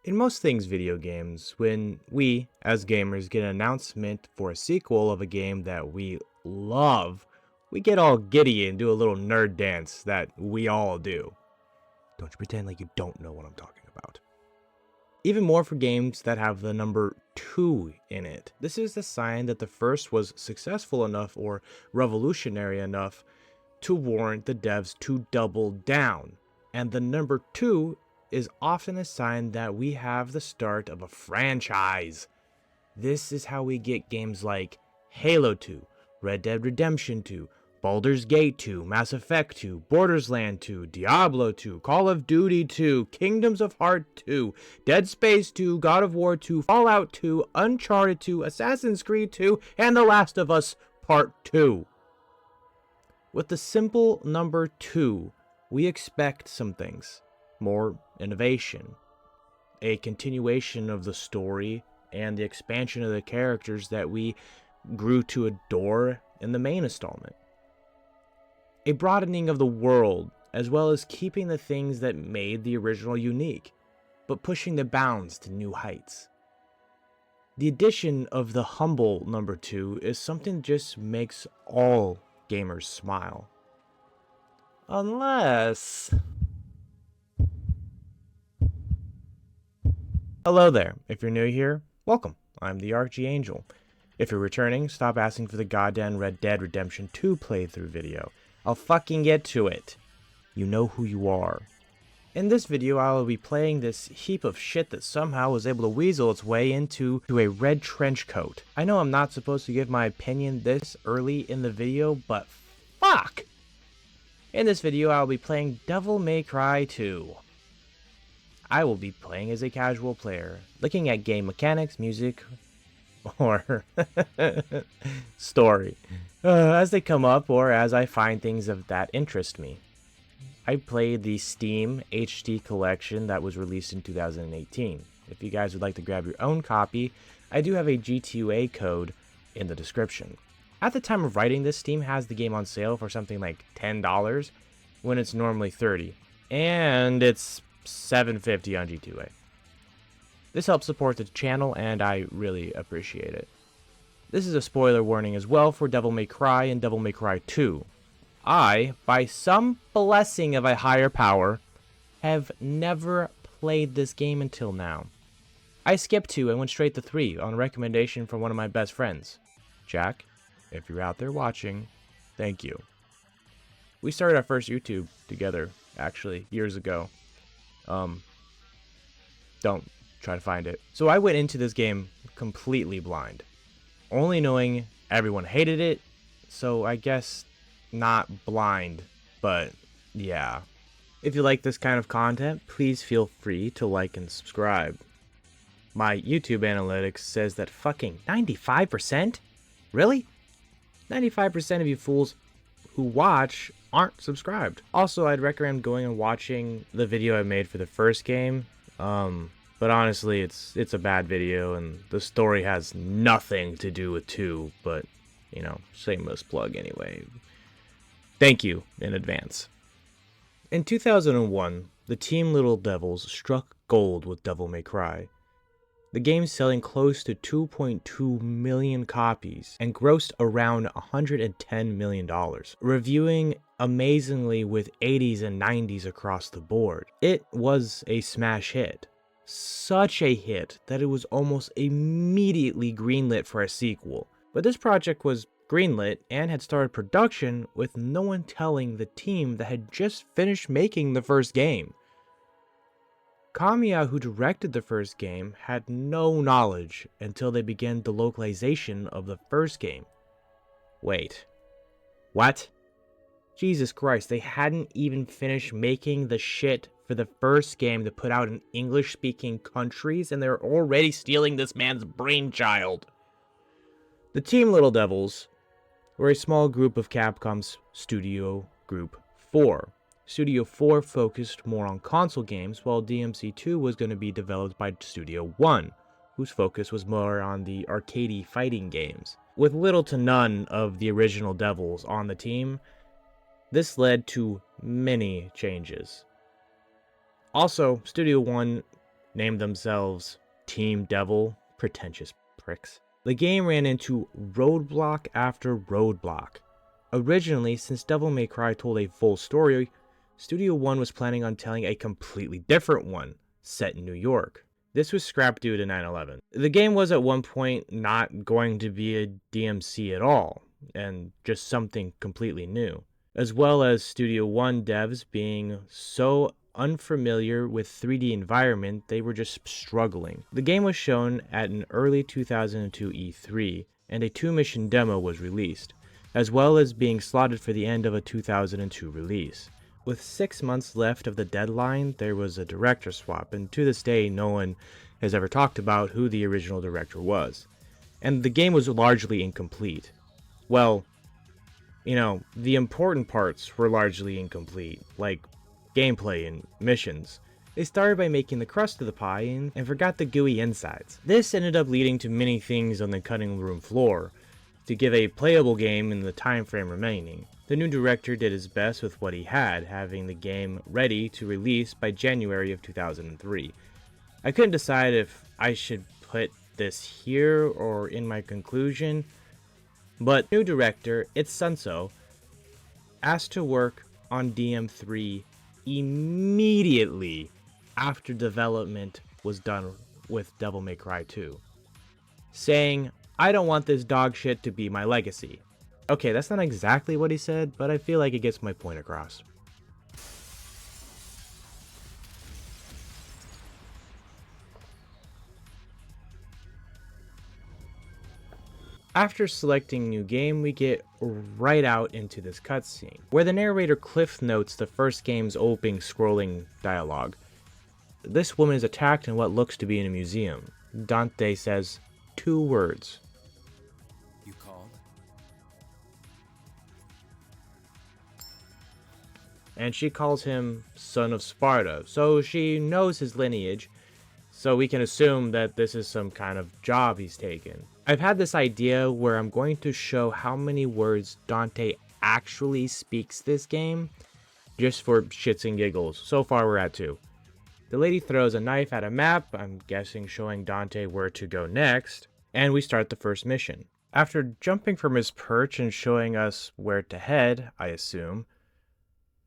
In most things video games, when we, as gamers, get an announcement for a sequel of a game that we love, we get all giddy and do a little nerd dance that we all do. Don't you pretend like you don't know what I'm talking about. Even more for games that have the number 2 in it. This is the sign that the first was successful enough or revolutionary enough to warrant the devs to double down. And the number 2 is often a sign that we have the start of a franchise. This is how we get games like Halo 2, Red Dead Redemption 2, Baldur's Gate 2, Mass Effect 2, Borderlands 2, Diablo 2, Call of Duty 2, Kingdoms of Heart 2, Dead Space 2, God of War 2, Fallout 2, Uncharted 2, Assassin's Creed 2, and The Last of Us Part 2. With the simple number 2, we expect some things. More innovation, a continuation of the story, and the expansion of the characters that we grew to adore in the main installment. A broadening of the world, as well as keeping the things that made the original unique, but pushing the bounds to new heights. The addition of the humble number 2 is something that just makes all gamers smile. Unless... Hello there. If you're new here, welcome. I'm the Archangel. If you're returning, stop asking for the goddamn Red Dead Redemption 2 playthrough video. I'll fucking get to it. You know who you are. In this video, I will be playing this heap of shit that somehow was able to weasel its way into a red trench coat. I know I'm not supposed to give my opinion this early in the video, but fuck! In this video, I will be playing Devil May Cry 2. I will be playing as a casual player, looking at game mechanics, music, or story, as they come up or as I find things of that interest me. I played the Steam HD collection that was released in 2018. If you guys would like to grab your own copy, I do have a G2A code in the description. At the time of writing this, Steam has the game on sale for something like $10 when it's normally $30, and it's $7.50 on G2A. This helps support the channel and I really appreciate it. This is a spoiler warning as well for Devil May Cry and Devil May Cry 2. I, by some blessing of a higher power, have never played this game until now. I skipped 2 and went straight to 3 on a recommendation from one of my best friends. Jack, if you're out there watching, thank you. We started our first YouTube together, actually, years ago. Don't try to find it. So I went into this game completely blind, only knowing everyone hated it, so I guess not blind, but yeah. If you like this kind of content, please feel free to like and subscribe. My YouTube analytics says that fucking 95%? Really? 95% of you fools who watch aren't subscribed. Also, I'd recommend going and watching the video I made for the first game. But honestly, it's a bad video and the story has nothing to do with 2, but, you know, shameless plug anyway. Thank you in advance. In 2001, the Team Little Devils struck gold with Devil May Cry. The game selling close to 2.2 million copies and grossed around $110 million, reviewing amazingly with 80s and 90s across the board. It was a smash hit. Such a hit that it was almost immediately greenlit for a sequel. But this project was greenlit and had started production with no one telling the team that had just finished making the first game. Kamiya, who directed the first game, had no knowledge until they began the localization of the first game. Wait. What? Jesus Christ, they hadn't even finished making the shit for the first game to put out in English-speaking countries, and they're already stealing this man's brainchild. The Team Little Devils were a small group of Capcom's Studio Group 4. Studio 4 focused more on console games, while DMC2 was going to be developed by Studio 1, whose focus was more on the arcadey fighting games. With little to none of the original Devils on the team, this led to many changes. Also, Studio 1 named themselves Team Devil, pretentious pricks. The game ran into roadblock after roadblock. Originally, since Devil May Cry told a full story, Studio One was planning on telling a completely different one, set in New York. This was scrapped due to 9/11. The game was at one point not going to be a DMC at all, and just something completely new, as well as Studio One devs being so unfamiliar with 3D environment, they were just struggling. The game was shown at an early 2002 E3, and a 2-mission demo was released, as well as being slotted for the end of a 2002 release. With 6 months left of the deadline, there was a director swap, and to this day, no one has ever talked about who the original director was. And the game was largely incomplete. Well, the important parts were largely incomplete, like gameplay and missions. They started by making the crust of the pie and forgot the gooey insides. This ended up leading to many things on the cutting room floor to give a playable game in the time frame remaining. The new director did his best with what he had, having the game ready to release by January of 2003. I couldn't decide if I should put this here or in my conclusion, but new director, it's Sunso, asked to work on DM3 immediately after development was done with Devil May Cry 2, saying, "I don't want this dog shit to be my legacy." Okay, that's not exactly what he said, but I feel like it gets my point across. After selecting new game, we get right out into this cutscene, where the narrator cliff notes the first game's opening scrolling dialogue. This woman is attacked in what looks to be in a museum. Dante says 2 words. You called? And she calls him Son of Sparta, so she knows his lineage, so we can assume that this is some kind of job he's taken. I've had this idea where I'm going to show how many words Dante actually speaks this game, just for shits and giggles. So far we're at 2. The lady throws a knife at a map, I'm guessing showing Dante where to go next, and we start the first mission. After jumping from his perch and showing us where to head, I assume,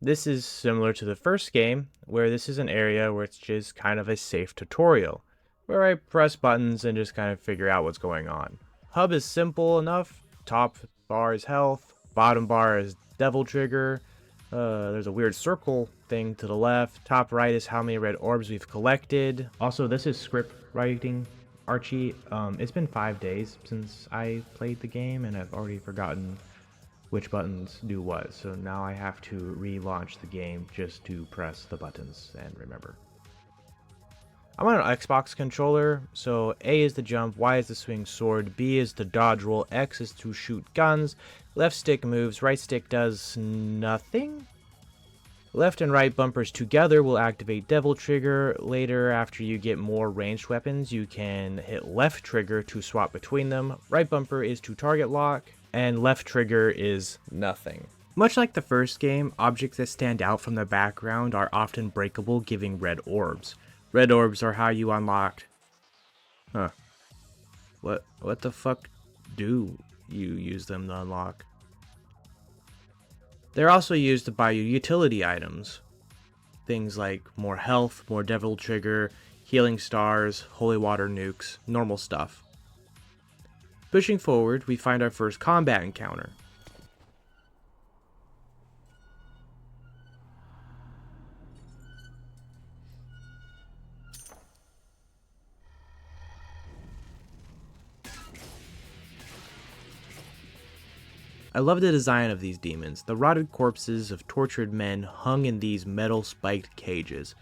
this is similar to the first game, where this is an area where it's just kind of a safe tutorial, where I press buttons and just kind of figure out what's going on. Hub is simple enough. Top bar is health, bottom bar is devil trigger. There's a weird circle thing to the left. Top right is how many red orbs we've collected. Also, this is script writing. Archie, it's been 5 days since I played the game, and I've already forgotten which buttons do what, so now I have to relaunch the game just to press the buttons and remember. I'm on an Xbox controller, so A is the jump, Y is the swing sword, B is the dodge roll, X is to shoot guns, left stick moves, right stick does nothing? Left and right bumpers together will activate devil trigger. Later, after you get more ranged weapons, you can hit left trigger to swap between them. Right bumper is to target lock, and left trigger is nothing. Much like the first game, objects that stand out from the background are often breakable, giving red orbs. Red orbs are how you unlocked... Huh. What the fuck do you use them to unlock? They're also used to buy you utility items. Things like more health, more devil trigger, healing stars, holy water nukes, normal stuff. Pushing forward, we find our first combat encounter. I love the design of these demons, the rotted corpses of tortured men hung in these metal spiked cages.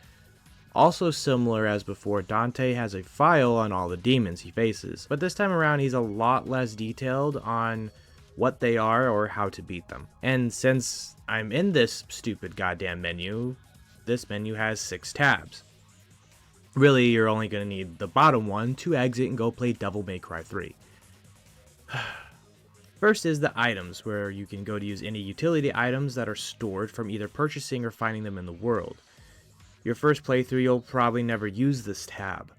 Also similar as before, Dante has a file on all the demons he faces, but this time around he's a lot less detailed on what they are or how to beat them. And since I'm in this stupid goddamn menu, this menu has 6 tabs. Really, you're only going to need the bottom one to exit and go play Devil May Cry 3. First is the items, where you can go to use any utility items that are stored from either purchasing or finding them in the world. Your first playthrough, you'll probably never use this tab.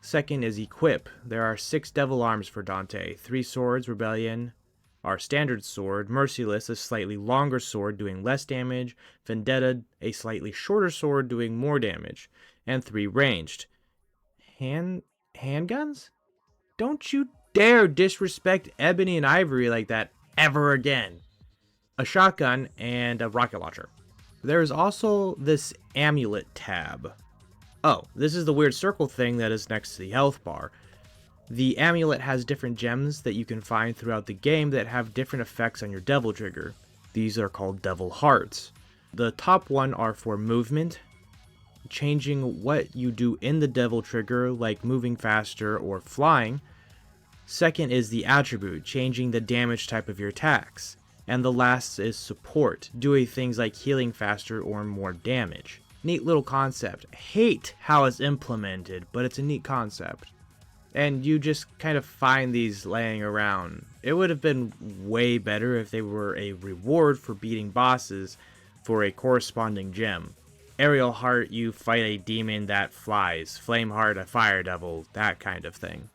Second is equip. There are 6 devil arms for Dante, 3 swords, Rebellion, our standard sword, Merciless, a slightly longer sword doing less damage, Vendetta, a slightly shorter sword doing more damage, and 3 ranged. Handguns? Don't you dare disrespect Ebony and Ivory like that ever again. A shotgun and a rocket launcher. There is also this amulet tab. Oh, this is the weird circle thing that is next to the health bar. The amulet has different gems that you can find throughout the game that have different effects on your devil trigger. These are called devil hearts. The top one are for movement, changing what you do in the devil trigger, like moving faster or flying. Second is the attribute, changing the damage type of your attacks. And the last is support, doing things like healing faster or more damage. Neat little concept. Hate how it's implemented, but it's a neat concept. And you just kind of find these laying around. It would have been way better if they were a reward for beating bosses for a corresponding gem. Aerial Heart, you fight a demon that flies. Flame Heart, a fire devil, that kind of thing.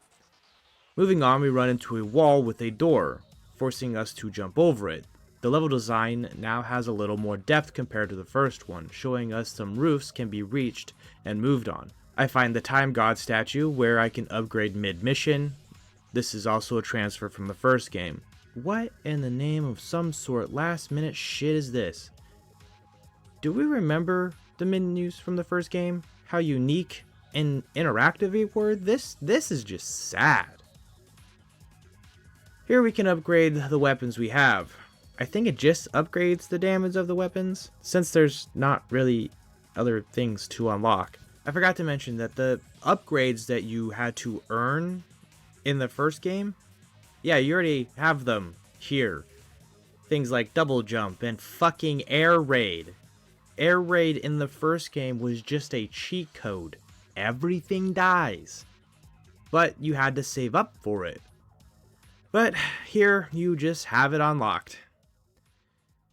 Moving on, we run into a wall with a door, forcing us to jump over it. The level design now has a little more depth compared to the first one, showing us some roofs can be reached and moved on. I find the Time God statue where I can upgrade mid-mission. This is also a transfer from the first game. What in the name of some sort last minute shit is this? Do we remember the menus from the first game? How unique and interactive they were? This is just sad. Here we can upgrade the weapons we have. I think it just upgrades the damage of the weapons, since there's not really other things to unlock. I forgot to mention that the upgrades that you had to earn in the first game, yeah, you already have them here. Things like double jump and fucking air raid. Air raid in the first game was just a cheat code. Everything dies. But you had to save up for it. But here, you just have it unlocked.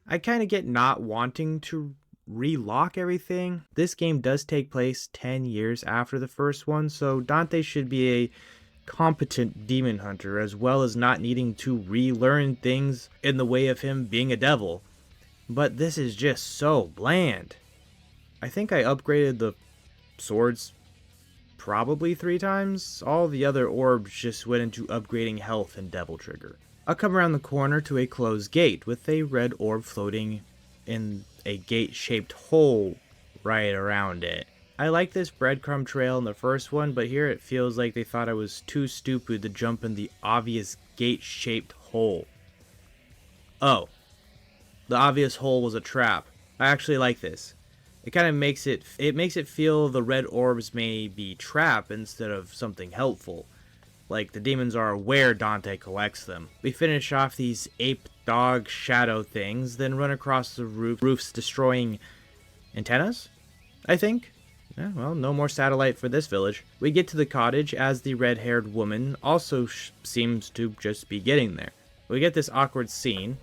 I kind of get not wanting to relock everything. This game does take place 10 years after the first one, so Dante should be a competent demon hunter, as well as not needing to relearn things in the way of him being a devil. But this is just so bland. I think I upgraded the swords probably 3 times. All the other orbs just went into upgrading health and devil trigger. I'll come around the corner to a closed gate with a red orb floating in a gate-shaped hole right around it. I like this breadcrumb trail in the first one, but here it feels like they thought I was too stupid to jump in the obvious gate-shaped hole. Oh, the obvious hole was a trap. I actually like this. It kind of makes it feel the red orbs may be trap instead of something helpful. Like the demons are aware Dante collects them. We finish off these ape dog shadow things, then run across the roofs destroying antennas, I think? Yeah, well, no more satellite for this village. We get to the cottage as the red-haired woman also seems to just be getting there. We get this awkward scene.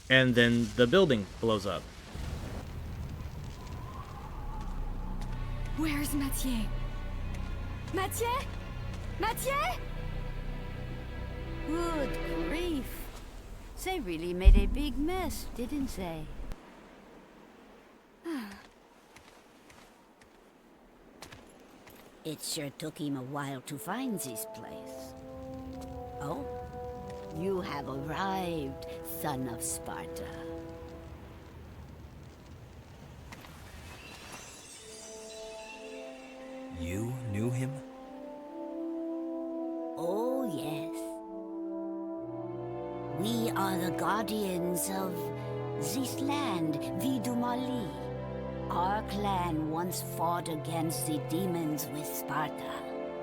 And then the building blows up. Where's Mathieu? Mathieu? Mathieu? Good grief. They really made a big mess, didn't they? It sure took him a while to find this place. Oh, you have arrived, son of Sparta. You knew him? Oh, yes. We are the guardians of this land, Vidumali. Our clan once fought against the demons with Sparta,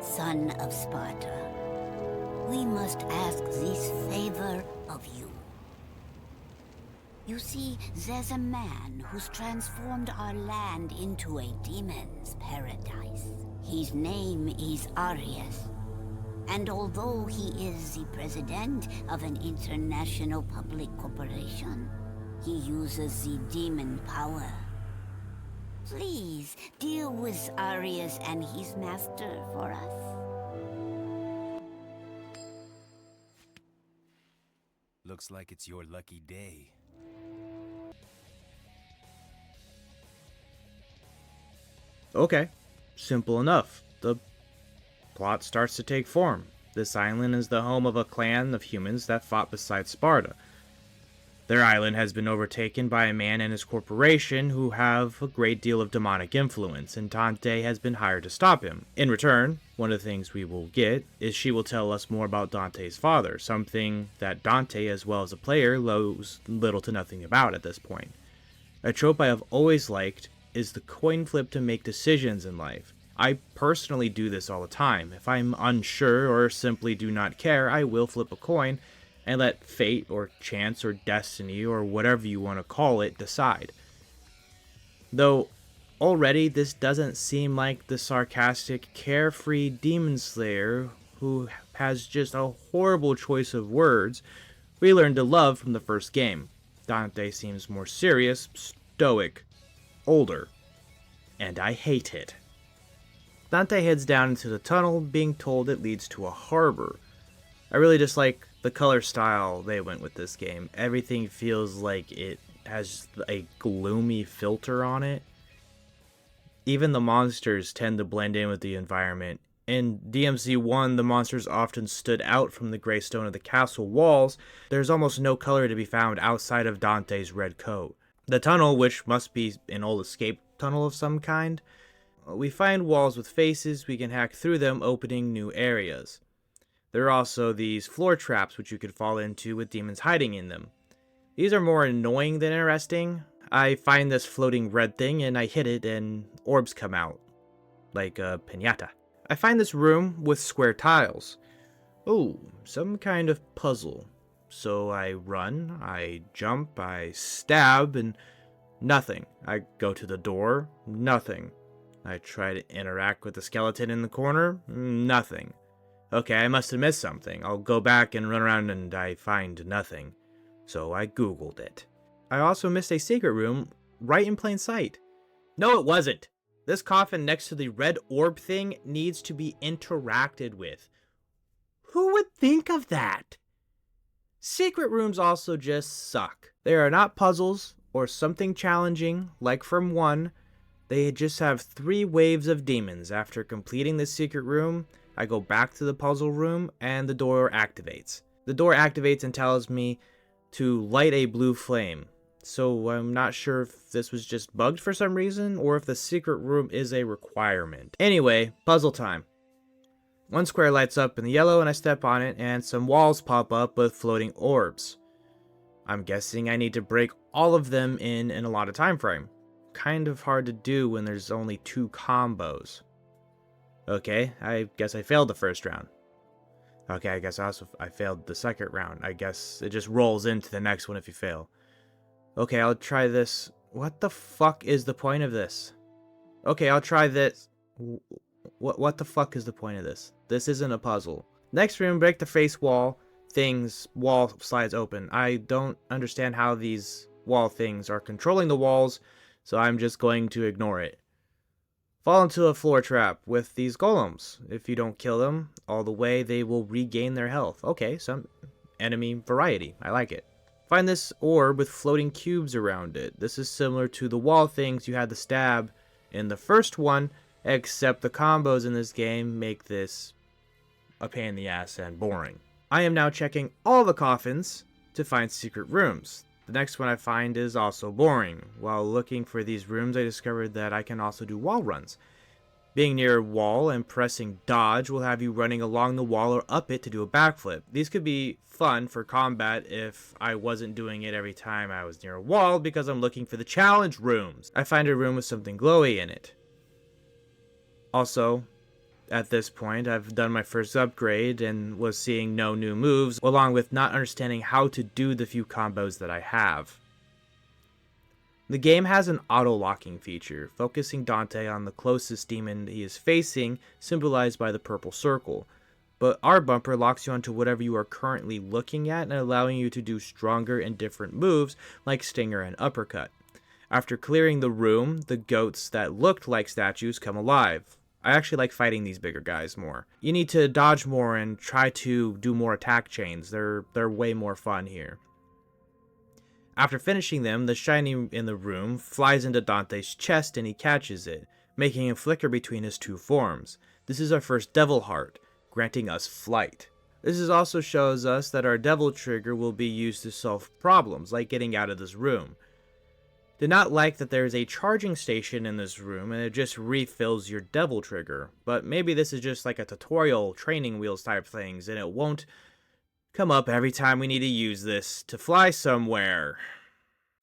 son of Sparta. We must ask this favor of you. You see, there's a man who's transformed our land into a demon's paradise. His name is Arias. And although he is the president of an international public corporation, he uses the demon power. Please, deal with Arias and his master for us. Looks like it's your lucky day. Okay, simple enough. The plot starts to take form. This island is the home of a clan of humans that fought beside Sparta. Their island has been overtaken by a man and his corporation who have a great deal of demonic influence, and Dante has been hired to stop him. In return, one of the things we will get is she will tell us more about Dante's father, something that Dante, as well as a player, knows little to nothing about at this point. A trope I have always liked is the coin flip to make decisions in life. I personally do this all the time. If I'm unsure or simply do not care, I will flip a coin and let fate or chance or destiny or whatever you want to call it decide. Though already this doesn't seem like the sarcastic, carefree demon slayer who has just a horrible choice of words we learned to love from the first game. Dante seems more serious, stoic, older, and I hate it. Dante heads down into the tunnel, being told it leads to a harbor. I really just like the color style they went with this game. Everything feels like it has a gloomy filter on it. Even the monsters tend to blend in with the environment. In DMC1, the monsters often stood out from the gray stone of the castle walls. There's almost no color to be found outside of Dante's red coat. The tunnel, which must be an old escape tunnel of some kind, we find walls with faces. We can hack through them, opening new areas. There are also these floor traps which you could fall into with demons hiding in them. These are more annoying than interesting. I find this floating red thing and I hit it and orbs come out, like a piñata. I find this room with square tiles. Oh, some kind of puzzle. So I run, I jump, I stab, and nothing. I go to the door, nothing. I try to interact with the skeleton in the corner, nothing. Okay, I must have missed something. I'll go back and run around and I find nothing. So I googled it. I also missed a secret room right in plain sight. No, it wasn't. This coffin next to the red orb thing needs to be interacted with. Who would think of that? Secret rooms also just suck. They are not puzzles or something challenging like from 1. They just have 3 waves of demons. After completing the secret room, I go back to the puzzle room and the door activates. The door activates and tells me to light a blue flame. So I'm not sure if this was just bugged for some reason or if the secret room is a requirement. Anyway, puzzle time. 1 square lights up in the yellow and I step on it and some walls pop up with floating orbs. I'm guessing I need to break all of them in a lot of time frame. Kind of hard to do when there's only 2 combos. Okay, I guess I failed the first round. Okay, I guess I failed the second round. I guess it just rolls into the next one if you fail. Okay, I'll try this. What the fuck is the point of this? Okay, I'll try this. What the fuck is the point of this? This isn't a puzzle. Next room, break the face wall. Wall slides open. I don't understand how these wall things are controlling the walls, so I'm just going to ignore it. Fall into a floor trap with these golems. If you don't kill them all the way, they will regain their health. Okay, some enemy variety. I like it. Find this orb with floating cubes around it. This is similar to the wall things you had to stab in the first one, except the combos in this game make this a pain in the ass and boring. I am now checking all the coffins to find secret rooms. The next one I find is also boring. While looking for these rooms, I discovered that I can also do wall runs. Being near a wall and pressing dodge will have you running along the wall or up it to do a backflip. These could be fun for combat if I wasn't doing it every time I was near a wall because I'm looking for the challenge rooms. I find a room with something glowy in it. Also, at this point, I've done my first upgrade and was seeing no new moves, along with not understanding how to do the few combos that I have. The game has an auto-locking feature, focusing Dante on the closest demon he is facing, symbolized by the purple circle. But our bumper locks you onto whatever you are currently looking at and allowing you to do stronger and different moves like Stinger and Uppercut. After clearing the room, the goats that looked like statues come alive. I actually like fighting these bigger guys more. You need to dodge more and try to do more attack chains. They're way more fun here. After finishing them, the shiny in the room flies into Dante's chest and he catches it, making him flicker between his two forms. This is our first Devil Heart, granting us flight. This also shows us that our Devil Trigger will be used to solve problems, like getting out of this room. Did not like that there is a charging station in this room and it just refills your Devil Trigger, but maybe this is just like a tutorial training wheels type things and it won't come up every time we need to use this to fly somewhere.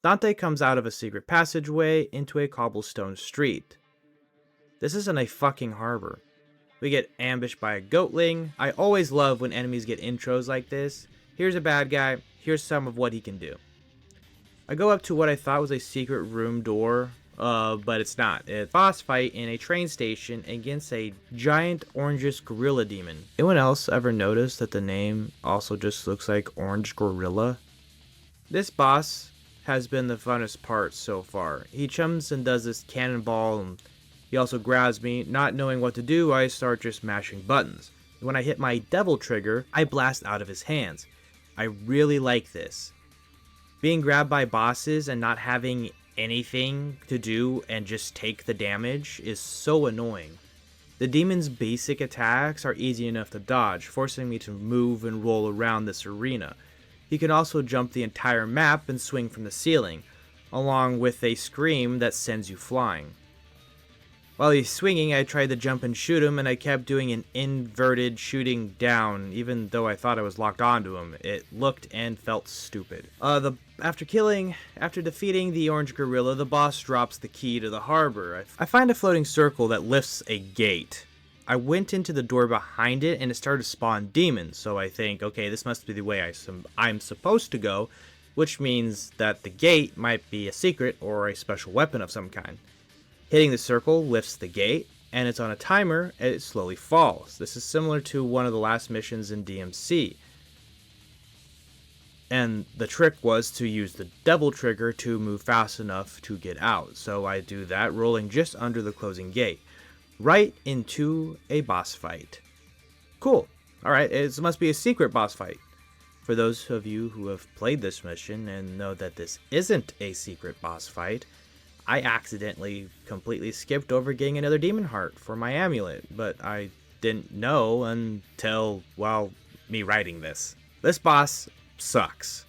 Dante comes out of a secret passageway into a cobblestone street. This isn't a fucking harbor. We get ambushed by a goatling. I always love when enemies get intros like this. Here's a bad guy, here's some of what he can do. I go up to what I thought was a secret room door, but it's not. It's a boss fight in a train station against a giant orangish gorilla demon. Anyone else ever notice that the name also just looks like Orange Gorilla? This boss has been the funnest part so far. He chums and does this cannonball and he also grabs me. Not knowing what to do, I start just mashing buttons. When I hit my Devil Trigger, I blast out of his hands. I really like this. Being grabbed by bosses and not having anything to do and just take the damage is so annoying. The demon's basic attacks are easy enough to dodge, forcing me to move and roll around this arena. He can also jump the entire map and swing from the ceiling, along with a scream that sends you flying. While he's swinging, I tried to jump and shoot him, and I kept doing an inverted shooting down, even though I thought I was locked onto him. It looked and felt stupid. After defeating the orange gorilla, the boss drops the key to the harbor. I find a floating circle that lifts a gate. I went into the door behind it, and it started to spawn demons, so I think, okay, this must be the way I'm supposed to go, which means that the gate might be a secret or a special weapon of some kind. Hitting the circle lifts the gate, and it's on a timer, and it slowly falls. This is similar to one of the last missions in DMC. And the trick was to use the Devil Trigger to move fast enough to get out. So I do that, rolling just under the closing gate, right into a boss fight. Cool. Alright, it must be a secret boss fight. For those of you who have played this mission and know that this isn't a secret boss fight, I accidentally completely skipped over getting another demon heart for my amulet, but I didn't know until, well, me writing this. This boss sucks.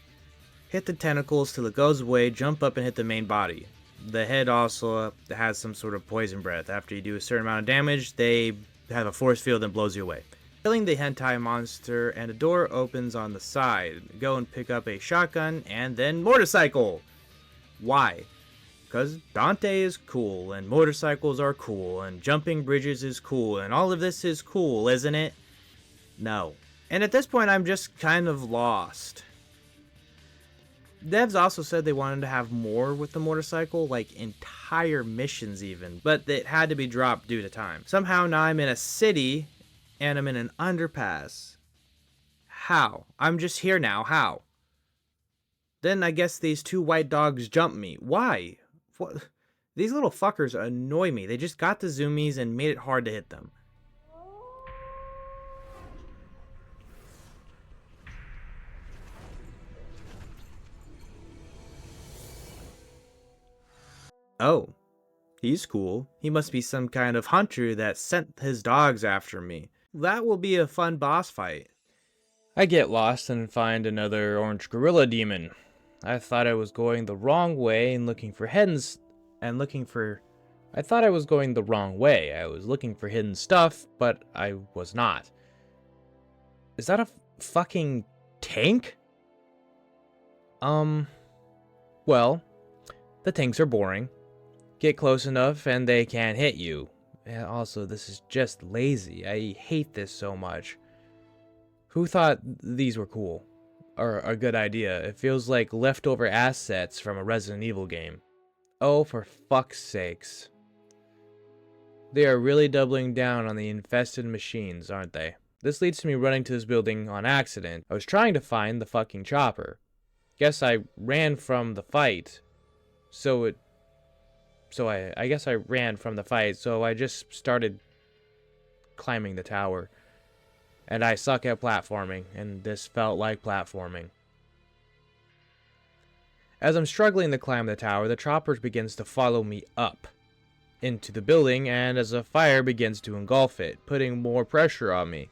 Hit the tentacles till it goes away, jump up and hit the main body. The head also has some sort of poison breath. After you do a certain amount of damage, they have a force field and blows you away. Killing the hentai monster, and a door opens on the side. Go and pick up a shotgun and then motorcycle. Why? Because Dante is cool, and motorcycles are cool, and jumping bridges is cool, and all of this is cool, isn't it? No. And at this point, I'm just kind of lost. Devs also said they wanted to have more with the motorcycle, like entire missions even, but it had to be dropped due to time. Somehow now I'm in a city, and I'm in an underpass. How? I'm just here now, how? Then I guess these two white dogs jumped me. Why? What? These little fuckers annoy me. They just got the zoomies and made it hard to hit them. Oh, he's cool. He must be some kind of hunter that sent his dogs after me. That will be a fun boss fight. I get lost and find another orange gorilla demon. I thought I was going the wrong way and looking for hidden I thought I was going the wrong way. I was looking for hidden stuff, but I was not. Is that a fucking tank? Well, the tanks are boring. Get close enough and they can't hit you. And also, this is just lazy. I hate this so much. Who thought these were cool? Or a good idea? It feels like leftover assets from a Resident Evil game. Oh, for fuck's sakes. They are really doubling down on the infested machines, aren't they? This leads to me running to this building on accident. I was trying to find the fucking chopper. Guess I ran from the fight. I guess I ran from the fight, so I just started climbing the tower. And I suck at platforming, and this felt like platforming. As I'm struggling to climb the tower, the chopper begins to follow me up into the building, and as a fire begins to engulf it, putting more pressure on me.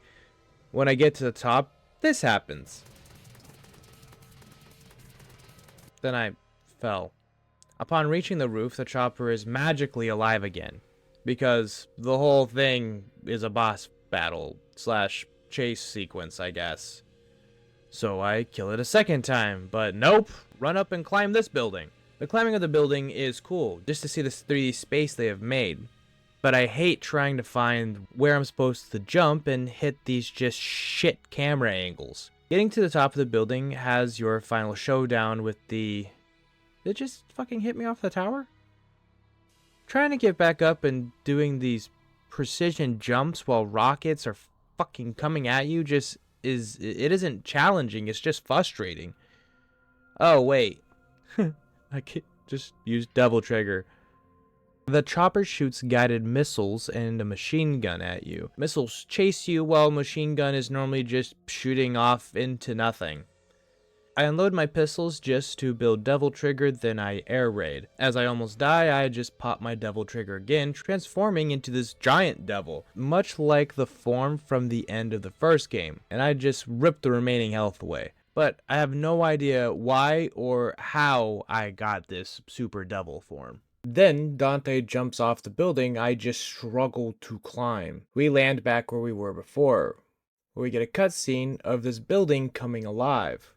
When I get to the top, this happens. Then I fell. Upon reaching the roof, the chopper is magically alive again, because the whole thing is a boss battle / chase sequence, I guess. So I kill it a second time, but nope, run up and climb this building. The climbing of the building is cool, just to see this 3D space they have made. But I hate trying to find where I'm supposed to jump and hit these just shit camera angles. Getting to the top of the building has your final showdown with the... Did it just fucking hit me off the tower? Trying to get back up and doing these precision jumps while rockets are fucking coming at you just it isn't challenging, it's just frustrating. Oh wait. I could just use double trigger. The chopper shoots guided missiles and a machine gun at you. Missiles chase you while a machine gun is normally just shooting off into nothing. I unload my pistols just to build devil trigger, then I air raid. As I almost die, I just pop my devil trigger again, transforming into this giant devil, much like the form from the end of the first game, and I just rip the remaining health away. But I have no idea why or how I got this super devil form. Then Dante jumps off the building I just struggle to climb. We land back where we were before, where we get a cutscene of this building coming alive.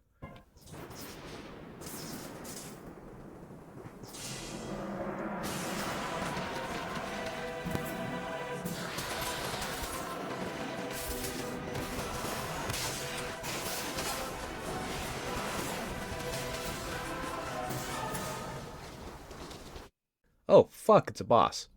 Oh fuck, it's a boss.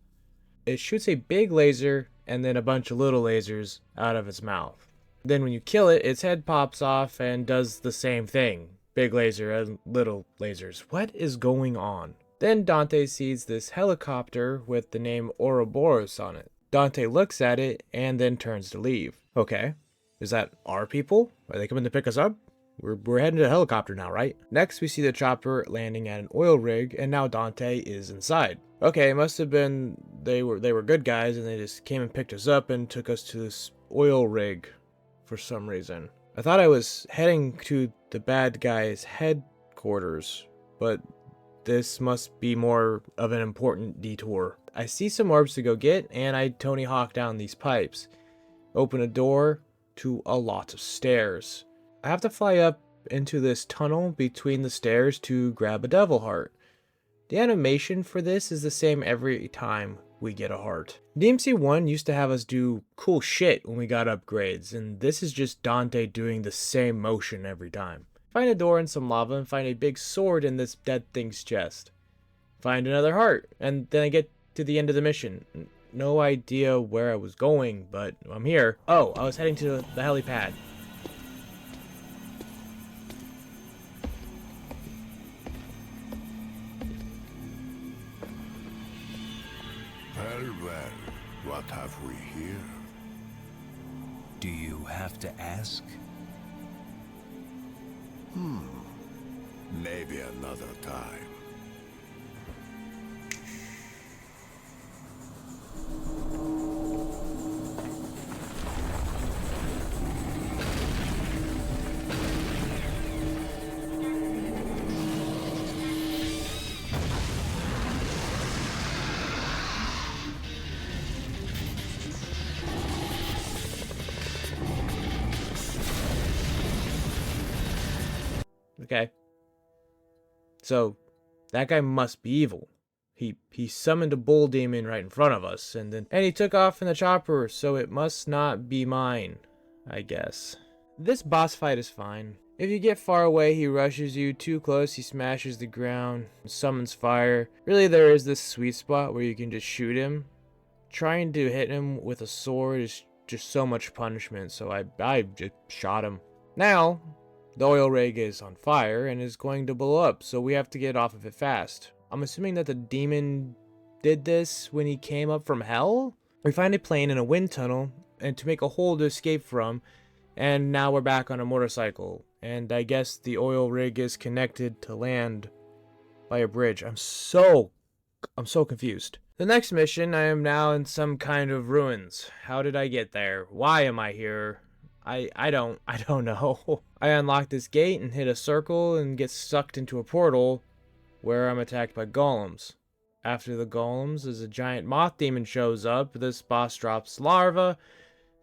It shoots a big laser and then a bunch of little lasers out of its mouth. Then when you kill it, its head pops off and does the same thing. Big laser and little lasers. What is going on? Then Dante sees this helicopter with the name Ouroboros on it. Dante looks at it and then turns to leave. Okay, is that our people? Are they coming to pick us up? We're heading to the helicopter now, right? Next, we see the chopper landing at an oil rig, and now Dante is inside. Okay, it must have been they were good guys, and they just came and picked us up and took us to this oil rig for some reason. I thought I was heading to the bad guys' headquarters, but this must be more of an important detour. I see some orbs to go get, and I Tony Hawk down these pipes. Open a door to a lot of stairs. I have to fly up into this tunnel between the stairs to grab a devil heart. The animation for this is the same every time we get a heart. DMC1 used to have us do cool shit when we got upgrades, and this is just Dante doing the same motion every time. Find a door and some lava and find a big sword in this dead thing's chest. Find another heart, and then I get to the end of the mission. No idea where I was going, but I'm here. Oh, I was heading to the helipad. Well, what have we here? Do you have to ask? Maybe another time. Okay. So, that guy must be evil. He summoned a bull demon right in front of us, and he took off in the chopper, so it must not be mine, I guess. This boss fight is fine. If you get far away, he rushes you. Too close, he smashes the ground, summons fire. Really, there is this sweet spot where you can just shoot him. Trying to hit him with a sword is just so much punishment, so I just shot him. Now, the oil rig is on fire and is going to blow up, so we have to get off of it fast. I'm assuming that the demon did this when he came up from hell? We find a plane in a wind tunnel and to make a hole to escape from, and now we're back on a motorcycle. And I guess the oil rig is connected to land by a bridge. I'm so confused. The next mission, I am now in some kind of ruins. How did I get there? Why am I here? I don't know. I unlock this gate and hit a circle and get sucked into a portal where I'm attacked by golems. After the golems, as a giant moth demon shows up, this boss drops larvae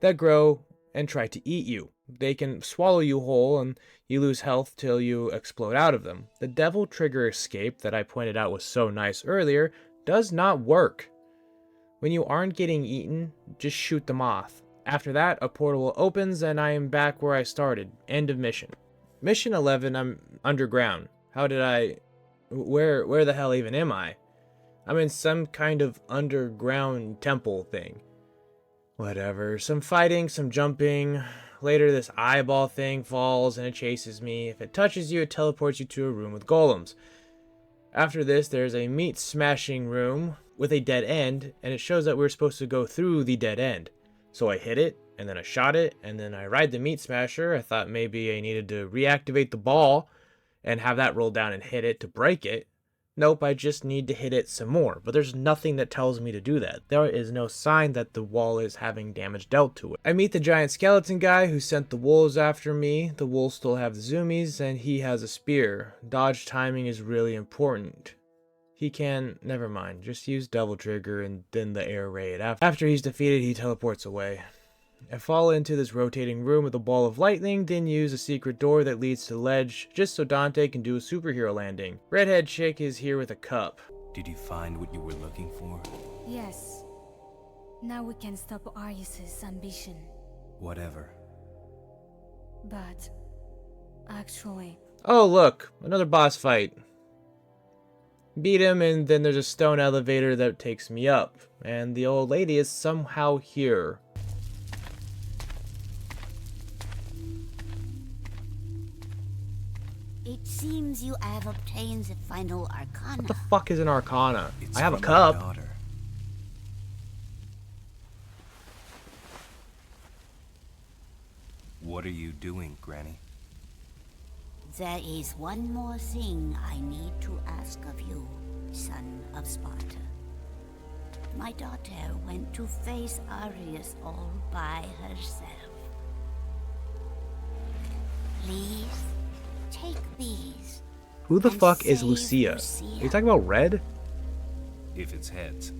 that grow and try to eat you. They can swallow you whole and you lose health till you explode out of them. The devil trigger escape that I pointed out was so nice earlier does not work. When you aren't getting eaten, just shoot the moth. After that, a portal opens and I am back where I started. End of mission. Mission 11, I'm underground. How did I... Where the hell even am I? I'm in some kind of underground temple thing. Whatever. Some fighting, some jumping. Later, this eyeball thing falls and it chases me. If it touches you, it teleports you to a room with golems. After this, there's a meat smashing room with a dead end, and it shows that we're supposed to go through the dead end. So I hit it, and then I shot it, and then I ride the meat smasher. I thought maybe I needed to reactivate the ball and have that roll down and hit it to break it. Nope, I just need to hit it some more, but there's nothing that tells me to do that. There is no sign that the wall is having damage dealt to it. I meet the giant skeleton guy who sent the wolves after me. The wolves still have the zoomies, and he has a spear. Dodge timing is really important. He can, never mind, just use double trigger and then the air raid. After he's defeated, he teleports away. I fall into this rotating room with a ball of lightning, then use a secret door that leads to the ledge, just so Dante can do a superhero landing. Redhead chick is here with a cup. Did you find what you were looking for? Yes. Now we can stop Arius's ambition. Whatever. But actually, Oh look, another boss fight. Beat him, and then there's a stone elevator that takes me up, and the old lady is somehow here. It seems you have obtained the final arcana. What the fuck is an arcana? It's I have a from my cup. daughter. What are you doing, Granny? There is one more thing I need to ask of you, son of Sparta. My daughter went to face Arius all by herself. Please, take these. Who the and fuck is save Lucia? Are Lucia. you talking about Red? If it's heads.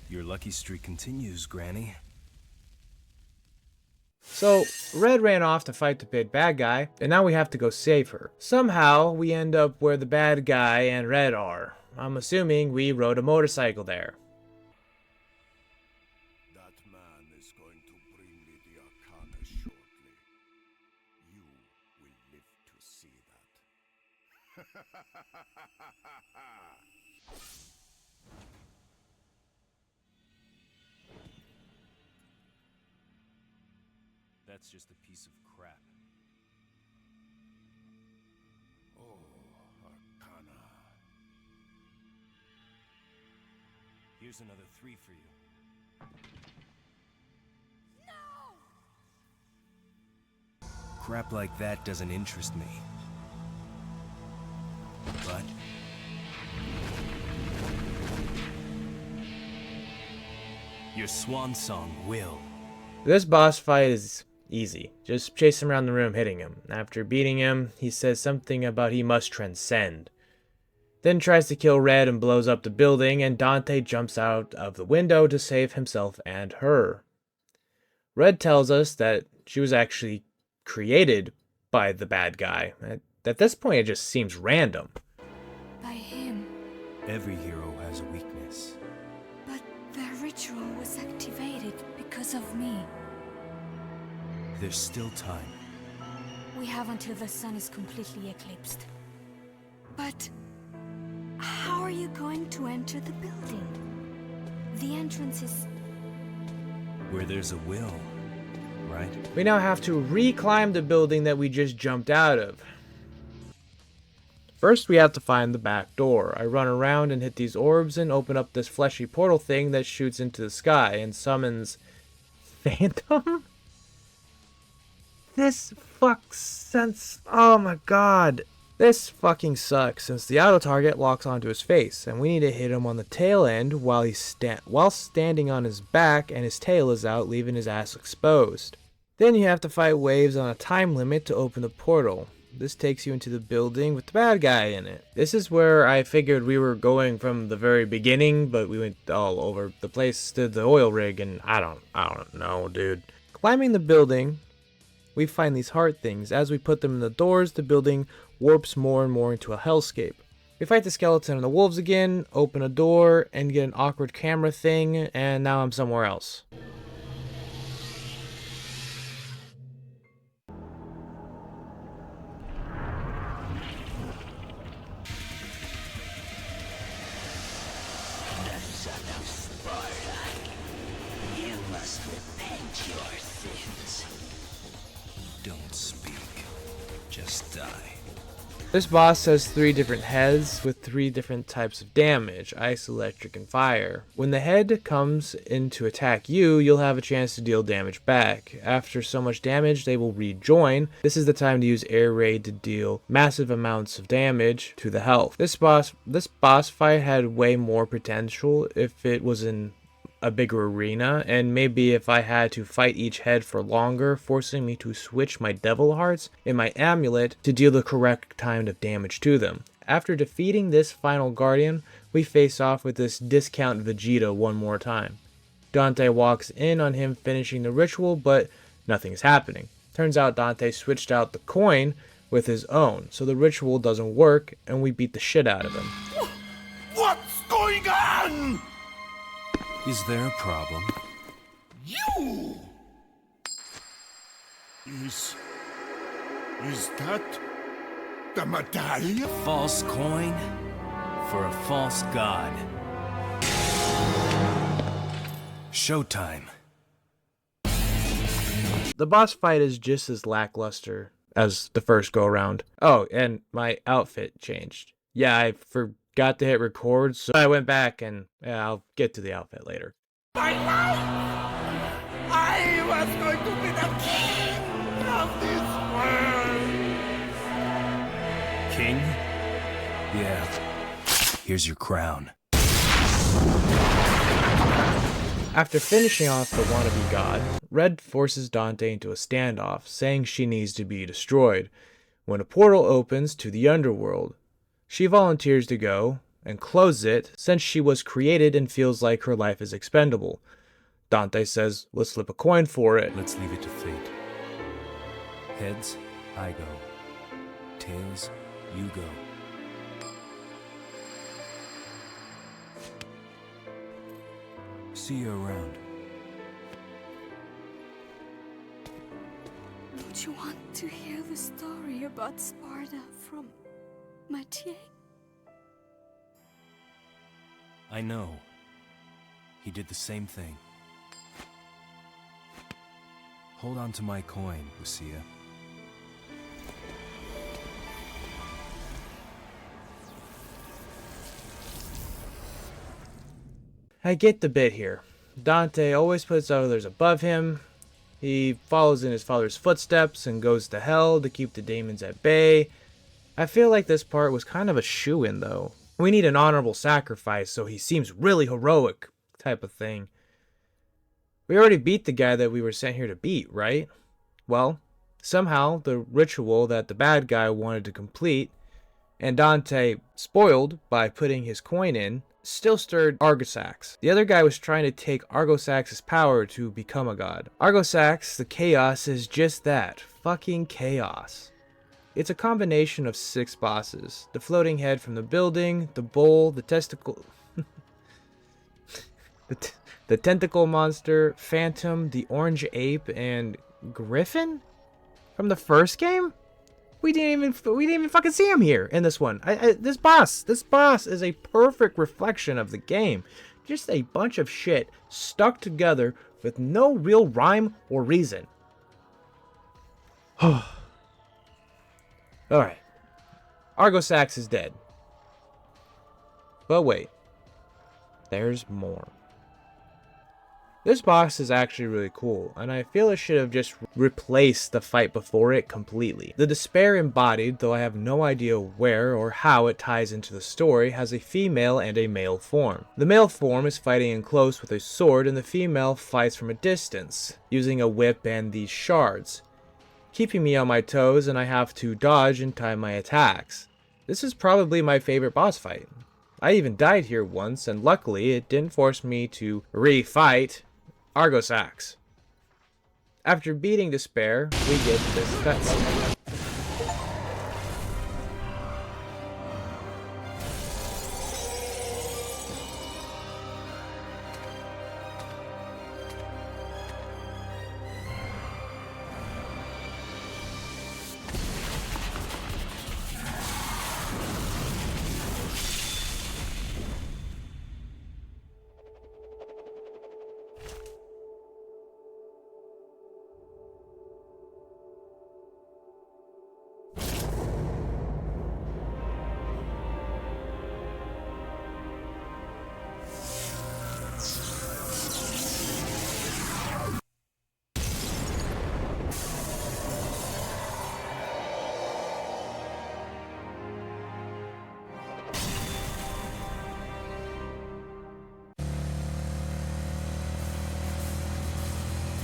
Your lucky streak continues, Granny. So, Red ran off to fight the big bad guy, and now we have to go save her. Somehow, we end up where the bad guy and Red are. I'm assuming we rode a motorcycle there. That man is going to bring me the arcana shortly. You will live to see that. That's just a piece of crap. Oh, arcana. Here's another 3 for you. Crap like that doesn't interest me. But your swan song will. This boss fight is easy. Just chase him around the room hitting him. After beating him, he says something about he must transcend. Then tries to kill Red and blows up the building, and Dante jumps out of the window to save himself and her. Red tells us that she was actually created by the bad guy. At this point, it just seems random. by him. Every hero has a weakness. But the ritual was activated because of me. There's still time. We have until the sun is completely eclipsed. But how are you going to enter the building? The entrance is... Where there's a will, right? We now have to re-climb the building that we just jumped out of. First, we have to find the back door. I run around and hit these orbs and open up this fleshy portal thing that shoots into the sky and summons... Phantom? This fucks sense. Oh my god. This fucking sucks since the auto target locks onto his face and we need to hit him on the tail end while he's standing on his back and his tail is out, leaving his ass exposed. Then you have to fight waves on a time limit to open the portal. This takes you into the building with the bad guy in it. This is where I figured we were going from the very beginning, but we went all over the place to the oil rig and I don't know, dude. Climbing the building, we find these heart things. As we put them in the doors, the building warps more and more into a hellscape. We fight the skeleton and the wolves again, open a door, and get an awkward camera thing, and now I'm somewhere else. The son of Sparta, you must repent your sins. Don't speak. Just die. This boss has 3 different heads with 3 different types of damage, ice, electric, and fire. When the head comes in to attack you, you'll have a chance to deal damage back. After so much damage, they will rejoin. This is the time to use air raid to deal massive amounts of damage to the health. This boss fight had way more potential if it was in a bigger arena, and maybe if I had to fight each head for longer, forcing me to switch my devil hearts and my amulet to deal the correct kind of damage to them. After defeating this final guardian, we face off with this discount Vegeta one more time. Dante walks in on him finishing the ritual, but nothing is happening. Turns out Dante switched out the coin with his own, so the ritual doesn't work and we beat the shit out of him. What's going on? Is there a problem? You! Is that the medallion? False coin for a false god. Showtime. The boss fight is just as lackluster as the first go around. Oh, and my outfit changed. Yeah, I forgot to hit record, so I went back and I'll get to the outfit later. My life! I was going to be the king of this world! King? Yeah. Here's your crown. After finishing off the wannabe god, Red forces Dante into a standoff, saying she needs to be destroyed. When a portal opens to the underworld, she volunteers to go and close it since she was created and feels like her life is expendable. Dante says, let's flip a coin for it. Let's leave it to fate. Heads, I go. Tails, you go. See you around. Don't you want to hear the story about Sparta from Mathieu? I know. He did the same thing. Hold on to my coin, Lucia. I get the bit here. Dante always puts others above him. He follows in his father's footsteps and goes to hell to keep the demons at bay. I feel like this part was kind of a shoo-in though. We need an honorable sacrifice so he seems really heroic type of thing. We already beat the guy that we were sent here to beat, right? Well, somehow the ritual that the bad guy wanted to complete, and Dante spoiled by putting his coin in, still stirred Argosax. The other guy was trying to take Argosax's power to become a god. Argosax, the chaos, is just that. Fucking chaos. It's a combination of 6 bosses. The floating head from the building, the bowl, the testicle... the tentacle monster, Phantom, the orange ape, and Griffin? From the first game? We didn't even fucking see him here in this one. This boss is a perfect reflection of the game. Just a bunch of shit stuck together with no real rhyme or reason. Alright. Argosax is dead. But wait. There's more. This boss is actually really cool, and I feel it should have just replaced the fight before it completely. The despair embodied, though I have no idea where or how it ties into the story, has a female and a male form. The male form is fighting in close with a sword, and the female fights from a distance, using a whip and these shards, keeping me on my toes, and I have to dodge and time my attacks. This is probably my favorite boss fight. I even died here once, and luckily it didn't force me to re-fight Argosax. After beating Despair, we get this cutscene.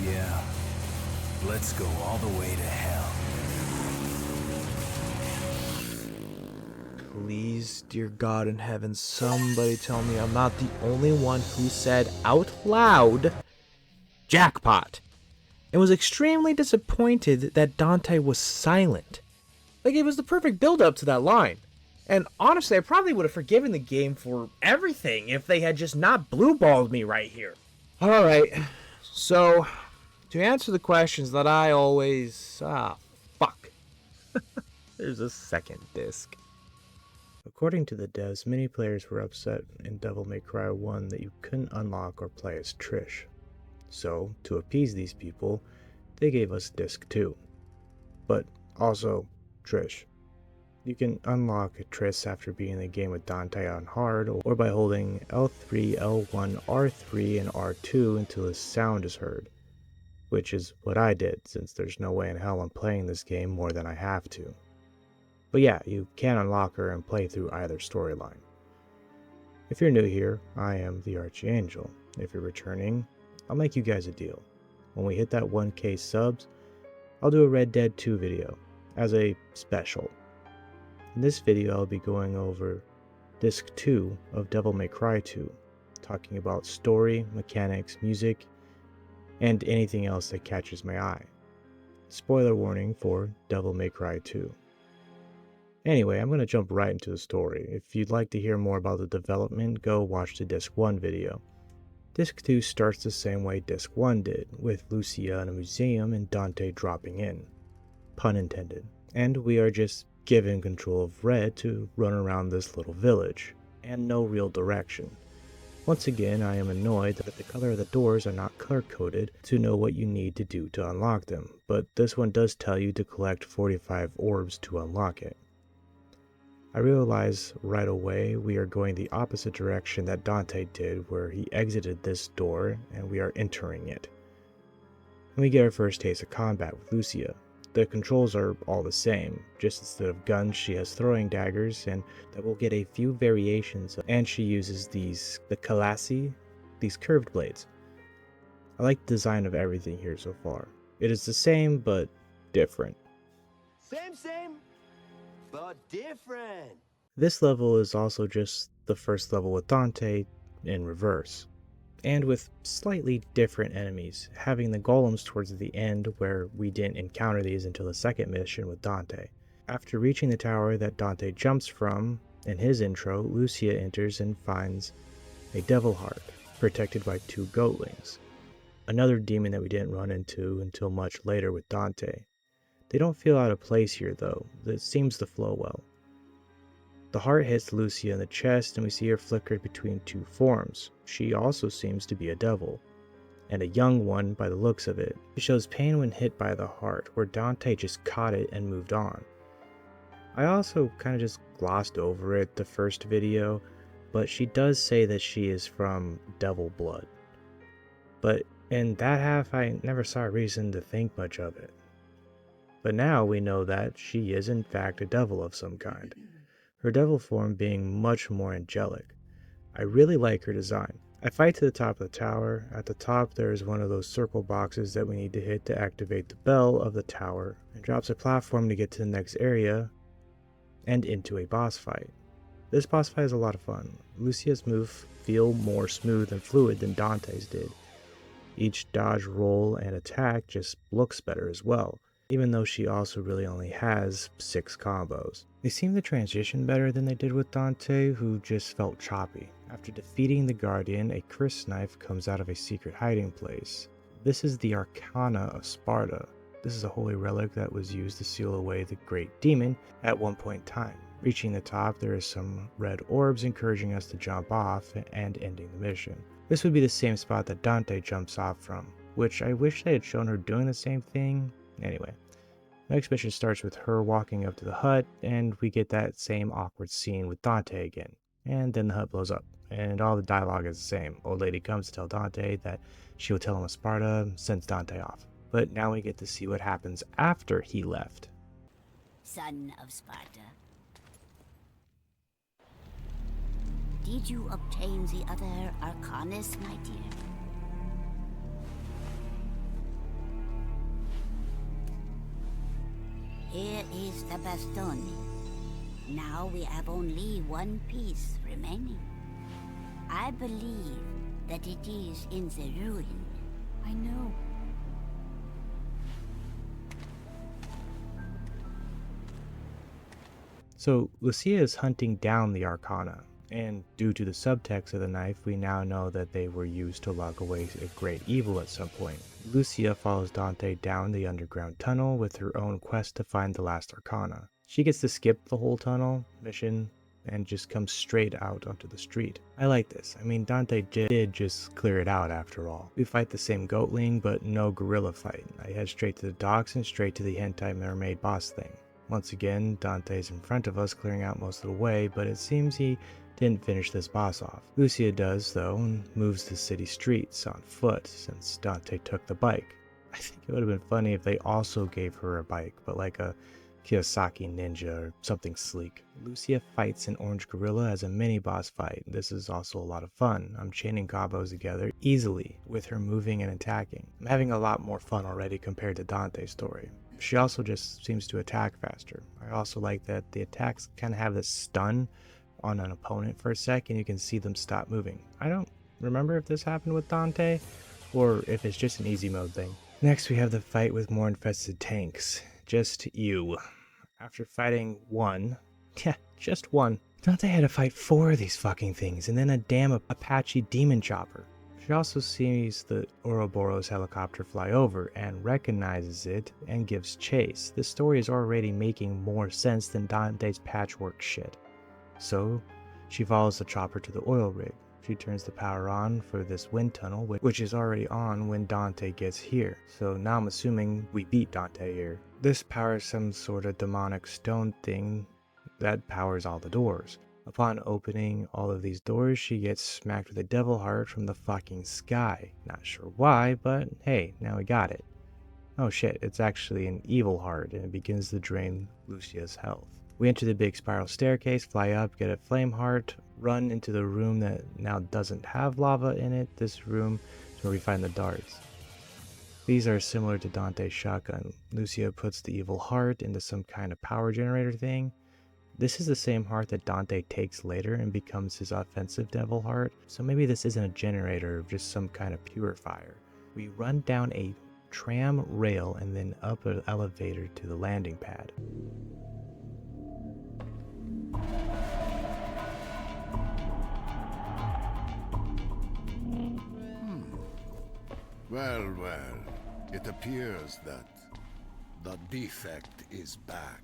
Yeah, let's go all the way to hell. Please, dear God in heaven, somebody tell me I'm not the only one who said out loud, jackpot, and was extremely disappointed that Dante was silent. Like, it was the perfect build-up to that line. And honestly, I probably would have forgiven the game for everything if they had just not blue-balled me right here. Alright, so, to answer the questions that I always... fuck. There's a second disc. According to the devs, many players were upset in Devil May Cry 1 that you couldn't unlock or play as Trish. So, to appease these people, they gave us Disc 2. But also, Trish. You can unlock Triss after beating the game with Dante on hard, or by holding L3, L1, R3, and R2 until the sound is heard. Which is what I did, since there's no way in hell I'm playing this game more than I have to. But yeah, you can unlock her and play through either storyline. If you're new here, I am the Archangel. If you're returning, I'll make you guys a deal. When we hit that 1K subs, I'll do a Red Dead 2 video, as a special. In this video, I'll be going over Disc 2 of Devil May Cry 2, talking about story, mechanics, music, and anything else that catches my eye. Spoiler warning for Devil May Cry 2. Anyway, I'm going to jump right into the story. If you'd like to hear more about the development, go watch the Disc 1 video. Disc 2 starts the same way Disc 1 did, with Lucia in a museum and Dante dropping in. Pun intended. And we are just given control of Red to run around this little village, and no real direction. Once again, I am annoyed that the color of the doors are not color-coded to know what you need to do to unlock them, but this one does tell you to collect 45 orbs to unlock it. I realize right away we are going the opposite direction that Dante did, where he exited this door and we are entering it. And we get our first taste of combat with Lucia. The controls are all the same, just instead of guns she has throwing daggers, and that will get a few variations, and she uses the Kalasi, these curved blades. I like the design of everything here so far. It is the same, but different. Same, but different. This level is also just the first level with Dante in reverse, and with slightly different enemies, having the golems towards the end where we didn't encounter these until the second mission with Dante. After reaching the tower that Dante jumps from, in his intro, Lucia enters and finds a devil heart, protected by 2 goatlings. Another demon that we didn't run into until much later with Dante. They don't feel out of place here though, it seems to flow well. The heart hits Lucia in the chest and we see her flickered between 2 forms. She also seems to be a devil, and a young one by the looks of it. She shows pain when hit by the heart, where Dante just caught it and moved on. I also kind of just glossed over it the first video, but she does say that she is from devil blood. But in that half, I never saw a reason to think much of it. But now we know that she is in fact a devil of some kind, her devil form being much more angelic. I really like her design. I fight to the top of the tower. At the top there is one of those circle boxes that we need to hit to activate the bell of the tower. It drops a platform to get to the next area and into a boss fight. This boss fight is a lot of fun. Lucia's moves feel more smooth and fluid than Dante's did. Each dodge, roll, and attack just looks better as well, even though she also really only has 6 combos. They seem to transition better than they did with Dante, who just felt choppy. After defeating the Guardian, a Chris knife comes out of a secret hiding place. This is the Arcana of Sparta. This is a holy relic that was used to seal away the great demon at one point in time. Reaching the top, there is some red orbs encouraging us to jump off and ending the mission. This would be the same spot that Dante jumps off from, which I wish they had shown her doing the same thing. Anyway, next mission starts with her walking up to the hut, and we get that same awkward scene with Dante again. And then the hut blows up, and all the dialogue is the same. Old lady comes to tell Dante that she will tell him of Sparta, sends Dante off. But now we get to see what happens after he left. Son of Sparta, did you obtain the other Arcanus, my dear? Here is the bastone. Now we have only one piece remaining. I believe that it is in the ruin. I know. So Lucia is hunting down the Arcana, and due to the subtext of the knife, we now know that they were used to lock away a great evil at some point. Lucia follows Dante down the underground tunnel with her own quest to find the last Arcana. She gets to skip the whole tunnel mission and just comes straight out onto the street. I like this. I mean, Dante did just clear it out after all. We fight the same goatling, but no gorilla fight. I head straight to the docks and straight to the hentai mermaid boss thing. Once again, Dante's in front of us clearing out most of the way, but it seems he didn't finish this boss off. Lucia does though, and moves the city streets on foot since Dante took the bike. I think it would have been funny if they also gave her a bike, but like a Kiyosaki Ninja or something sleek. Lucia fights an orange gorilla as a mini boss fight. This is also a lot of fun. I'm chaining combos together easily with her moving and attacking. I'm having a lot more fun already compared to Dante's story. She also just seems to attack faster. I also like that the attacks kind of have this stun on an opponent for a sec and you can see them stop moving. I don't remember if this happened with Dante or if it's just an easy mode thing. Next we have the fight with more infested tanks. Just you. After fighting one, just one, Dante had to fight 4 of these fucking things and then a damn Apache demon chopper. She also sees the Ouroboros helicopter fly over and recognizes it and gives chase. This story is already making more sense than Dante's patchwork shit. So she follows the chopper to the oil rig. She turns the power on for this wind tunnel, which is already on when Dante gets here. So now I'm assuming we beat Dante here. This powers some sort of demonic stone thing that powers all the doors. Upon opening all of these doors, she gets smacked with a devil heart from the fucking sky. Not sure why, but hey, now we got it. Oh shit, it's actually an evil heart, and it begins to drain Lucia's health. We enter the big spiral staircase, fly up, get a flame heart, run into the room that now doesn't have lava in it. This room is where we find the darts. These are similar to Dante's shotgun. Lucia puts the evil heart into some kind of power generator thing. This is the same heart that Dante takes later and becomes his offensive devil heart, so maybe this isn't a generator, just some kind of purifier. We run down a tram rail and then up an elevator to the landing pad. Well, well, it appears that the defect is back.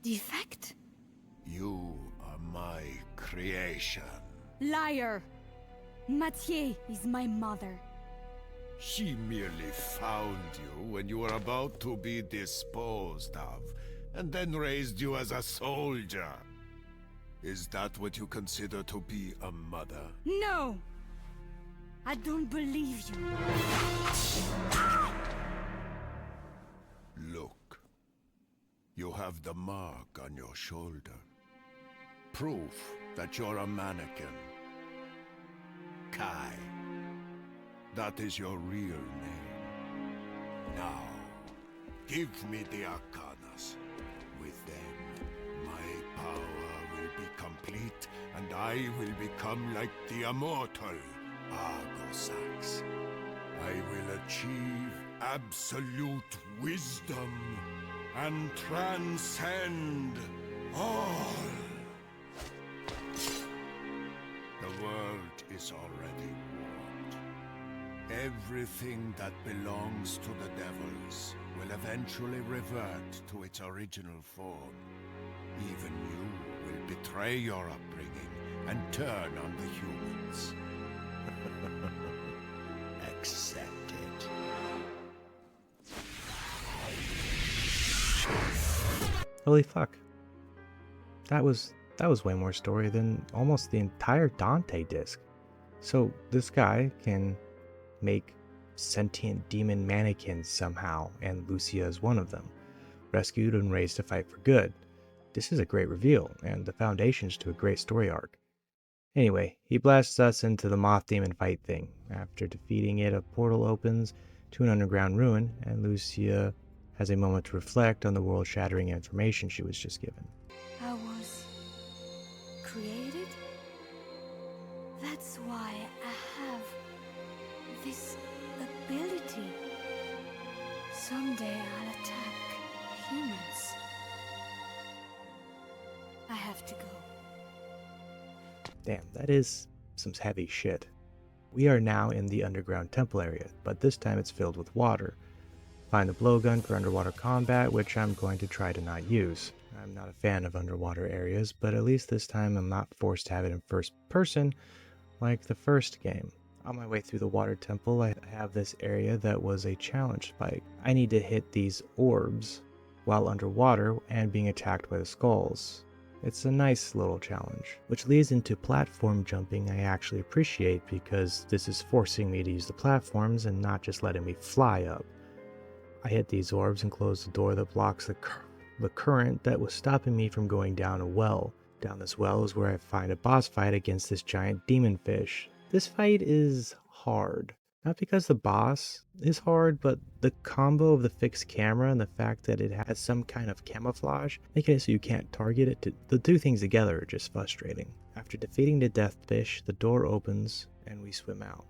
Defect? You are my creation. Liar! Mathieu is my mother. She merely found you when you were about to be disposed of, and then raised you as a soldier. Is that what you consider to be a mother? No! I don't believe you. Look. You have the mark on your shoulder. Proof that you're a mannequin. Kai. That is your real name. Now, give me the Arcanas. With them, my power will be complete, and I will become like the immortal Argosax. I will achieve absolute wisdom and transcend all. The world is already warped. Everything that belongs to the devils will eventually revert to its original form. Even you will betray your upbringing and turn on the humans. Accept it. Holy fuck. That was way more story than almost the entire Dante disc. So this guy can make sentient demon mannequins somehow, and Lucia is one of them. Rescued and raised to fight for good. This is a great reveal, and the foundations to a great story arc. Anyway, he blasts us into the moth demon fight thing. After defeating it, a portal opens to an underground ruin, and Lucia has a moment to reflect on the world-shattering information she was just given. I was created? That's why I have this ability. Someday I'll attack humans. I have to go. Damn, that is some heavy shit. We are now in the underground temple area, but this time it's filled with water. Find the blowgun for underwater combat, which I'm going to try to not use. I'm not a fan of underwater areas, but at least this time I'm not forced to have it in first person like the first game. On my way through the water temple, I have this area that was a challenge spike. I need to hit these orbs while underwater and being attacked by the skulls. It's a nice little challenge, which leads into platform jumping I actually appreciate because this is forcing me to use the platforms and not just letting me fly up. I hit these orbs and close the door that blocks the current that was stopping me from going down a well. Down this well is where I find a boss fight against this giant demon fish. This fight is hard. Not because the boss is hard, but the combo of the fixed camera and the fact that it has some kind of camouflage, making it so you can't target it. The two things together are just frustrating. After defeating the death fish, the door opens and we swim out,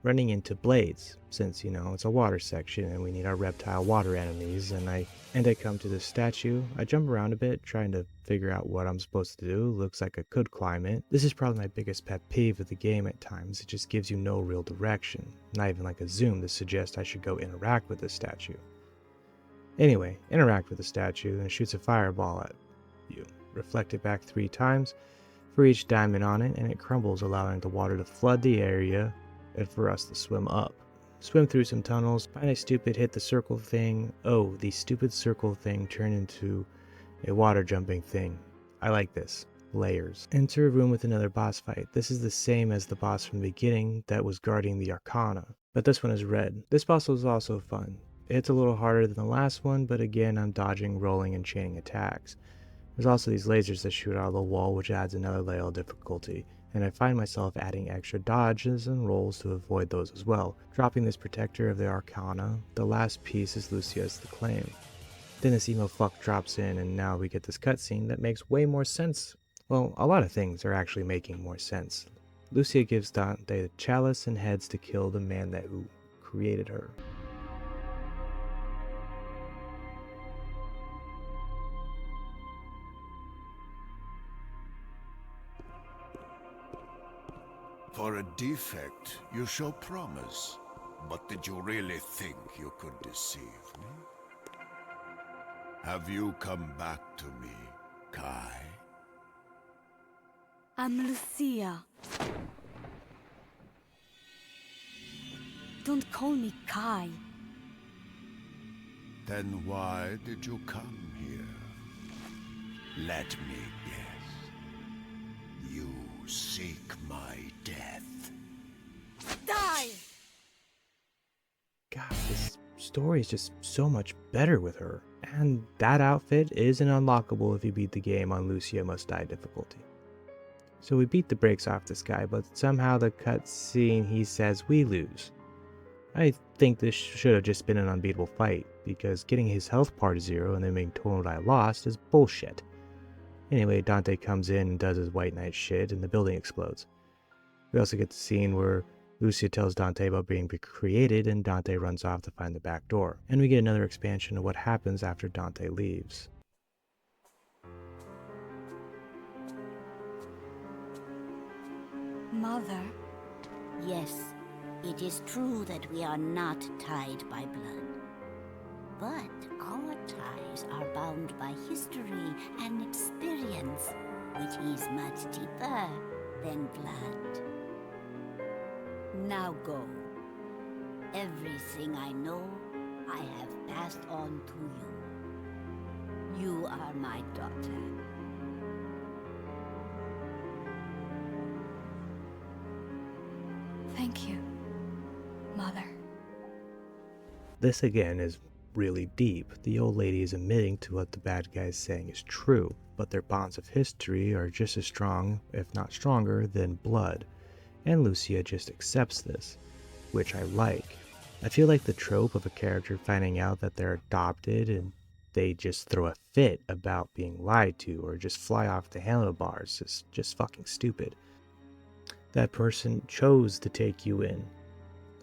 running into blades, since, you know, it's a water section and we need our reptile water enemies, and I come to this statue. I jump around a bit, trying to figure out what I'm supposed to do. Looks like I could climb it. This is probably my biggest pet peeve of the game at times. It just gives you no real direction. Not even like a zoom to suggest I should go interact with this statue. Anyway, interact with the statue and it shoots a fireball at you. Reflect it back 3 times for each diamond on it, and it crumbles, allowing the water to flood the area and for us to swim up. Swim through some tunnels, find a stupid hit the circle thing. Oh, the stupid circle thing turned into a water jumping thing. I like this. Layers. Enter a room with another boss fight. This is the same as the boss from the beginning that was guarding the Arcana, but this one is red. This boss was also fun. It's a little harder than the last one, but again I'm dodging, rolling, and chaining attacks. There's also these lasers that shoot out of the wall, which adds another layer of difficulty, and I find myself adding extra dodges and rolls to avoid those as well. Dropping this protector of the Arcana, the last piece is Lucia's the claim. Then this emo fuck drops in, and now we get this cutscene that makes way more sense. Well, a lot of things are actually making more sense. Lucia gives Dante the chalice and heads to kill the man who created her. For a defect, you show promise. But did you really think you could deceive me? Have you come back to me, Kai? I'm Lucia. Don't call me Kai. Then why did you come here? Let me guess. You seek my death. Die! God, this story is just so much better with her. And that outfit isn't unlockable if you beat the game on Lucia Must Die difficulty. So we beat the brakes off this guy, but somehow the cutscene he says we lose. I think this should have just been an unbeatable fight, because getting his health par to 0 and then being told I lost is bullshit. Anyway, Dante comes in and does his White Knight shit and the building explodes. We also get the scene where Lucia tells Dante about being recreated and Dante runs off to find the back door. And we get another expansion of what happens after Dante leaves. Mother, Yes, it is true that we are not tied by blood. But our ties are bound by history and experience, which is much deeper than blood. Now go. Everything I know, I have passed on to you. You are my daughter. thank you, Mother. This again is really deep. The old lady is admitting to what the bad guy is saying is true, but their bonds of history are just as strong, if not stronger, than blood. And Lucia just accepts this, which I like. I feel like the trope of a character finding out that they're adopted and they just throw a fit about being lied to or just fly off the handlebars is just fucking stupid. That person chose to take you in,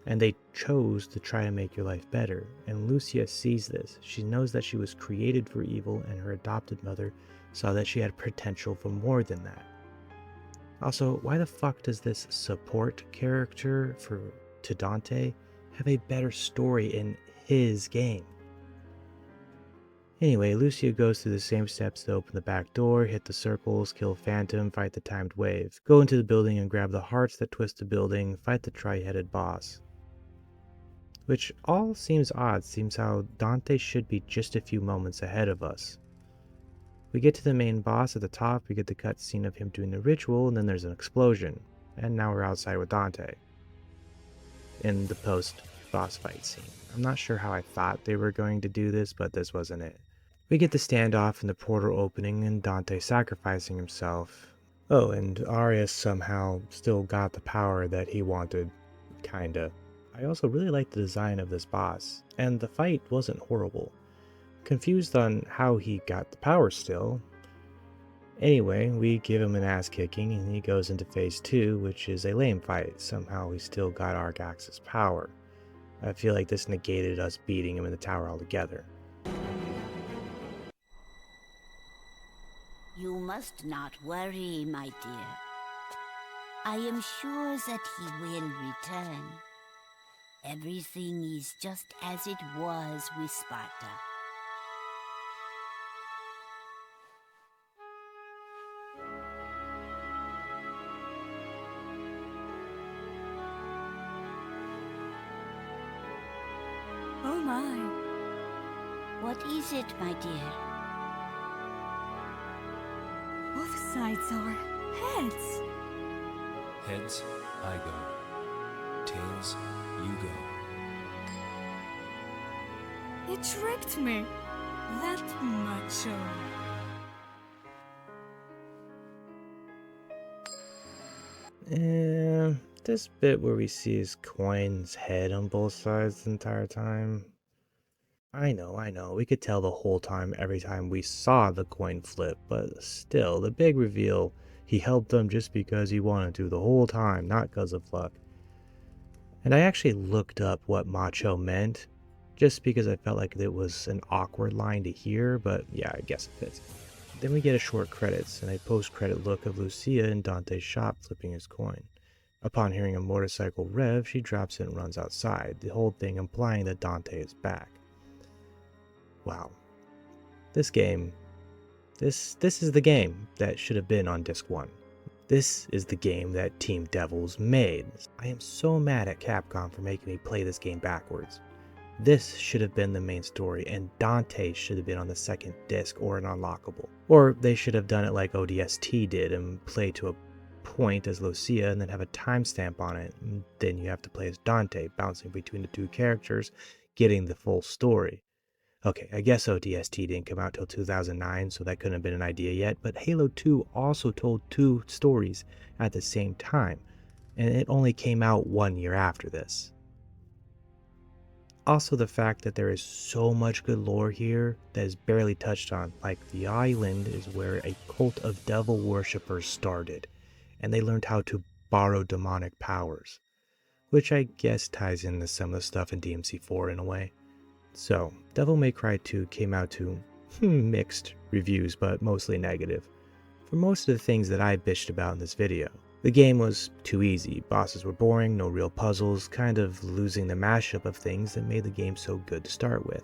and they chose to try to make your life better, and Lucia sees this. She knows that she was created for evil, and her adopted mother saw that she had potential for more than that. Also, why the fuck does this support character to Dante have a better story in his game? Anyway, Lucia goes through the same steps to open the back door, hit the circles, kill Phantom, fight the timed wave, go into the building and grab the hearts that twist the building, fight the tri-headed boss. Which all seems odd, seems how Dante should be just a few moments ahead of us. We get to the main boss at the top, we get the cutscene of him doing the ritual, and then there's an explosion. And now we're outside with Dante. In the post-boss fight scene. I'm not sure how I thought they were going to do this, but this wasn't it. We get the standoff and the portal opening and Dante sacrificing himself. Oh, and Arius somehow still got the power that he wanted, kinda. I also really liked the design of this boss, and the fight wasn't horrible. Confused on how he got the power still. Anyway, we give him an ass kicking and he goes into phase 2, which is a lame fight. Somehow we still got Argax's power. I feel like this negated us beating him in the tower altogether. You must not worry, my dear. I am sure that he will return. Everything is just as it was with Sparta. Oh my. What is it, my dear? Both sides are heads. Heads, I go. Tails, you go. It tricked me. That macho. This bit where we see his coin's head on both sides the entire time. I know, we could tell the whole time every time we saw the coin flip, but still, the big reveal, he helped them just because he wanted to the whole time, not because of luck. And I actually looked up what macho meant, just because I felt like it was an awkward line to hear, but yeah, I guess it fits. Then we get a short credits and a post-credit look of Lucia in Dante's shop flipping his coin. Upon hearing a motorcycle rev, she drops it and runs outside, the whole thing implying that Dante is back. Wow. This game, this is the game that should have been on disc 1. This is the game that Team Devils made. I am so mad at Capcom for making me play this game backwards. This should have been the main story, and Dante should have been on the second disc or an unlockable. Or they should have done it like ODST did and play to a point as Lucia and then have a timestamp on it. And then you have to play as Dante, bouncing between the two characters, getting the full story. Okay, I guess ODST didn't come out till 2009, so that couldn't have been an idea yet, but Halo 2 also told 2 stories at the same time, and it only came out 1 year after this. Also, the fact that there is so much good lore here that is barely touched on, like the island is where a cult of devil worshippers started, and they learned how to borrow demonic powers, which I guess ties into some of the stuff in DMC4 in a way. So, Devil May Cry 2 came out to mixed reviews, but mostly negative, for most of the things that I bitched about in this video. The game was too easy, bosses were boring, no real puzzles, kind of losing the mashup of things that made the game so good to start with.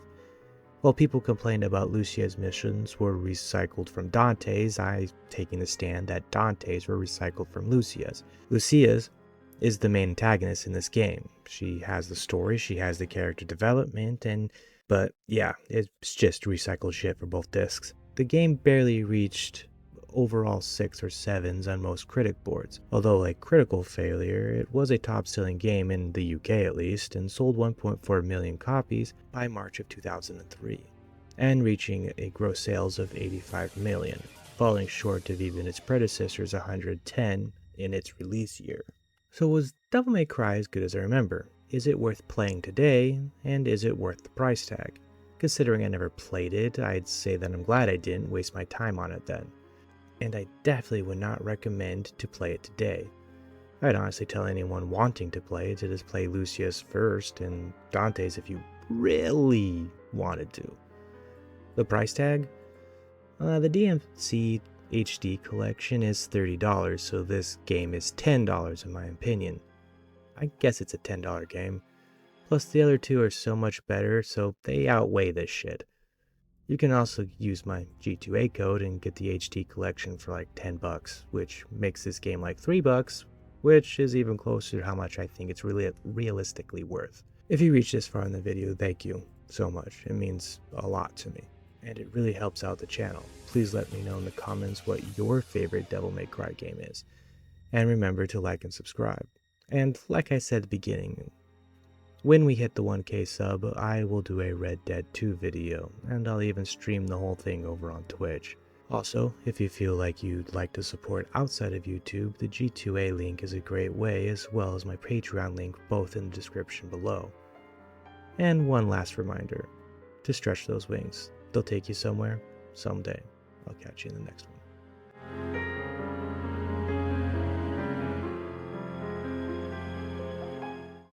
While people complained about Lucia's missions were recycled from Dante's, I taking the stand that Dante's were recycled from Lucia's. Lucia's is the main antagonist in this game. She has the story, she has the character development, but yeah, it's just recycled shit for both discs. The game barely reached overall 6 or 7s on most critic boards. Although a critical failure, it was a top-selling game in the UK at least, and sold 1.4 million copies by March of 2003, and reaching a gross sales of 85 million, falling short of even its predecessor's 110 in its release year. So was Devil May Cry as good as I remember? Is it worth playing today, and is it worth the price tag? Considering I never played it, I'd say that I'm glad I didn't waste my time on it then. And I definitely would not recommend to play it today. I'd honestly tell anyone wanting to play it to just play Lucia's first and Dante's if you really wanted to. The price tag? The DMC HD collection is $30, so this game is $10 in my opinion. I guess it's a $10 game. Plus the other two are so much better, so they outweigh this shit. You can also use my G2A code and get the HD collection for like $10, which makes this game like $3, which is even closer to how much I think it's really realistically worth. If you reach this far in the video, thank you so much. It means a lot to me, and it really helps out the channel. Please let me know in the comments what your favorite Devil May Cry game is. And remember to like and subscribe. And like I said at the beginning, when we hit the 1K sub, I will do a Red Dead 2 video, and I'll even stream the whole thing over on Twitch. Also, if you feel like you'd like to support outside of YouTube, the G2A link is a great way, as well as my Patreon link, both in the description below. And one last reminder, to stretch those wings. They'll take you somewhere, someday. I'll catch you in the next one.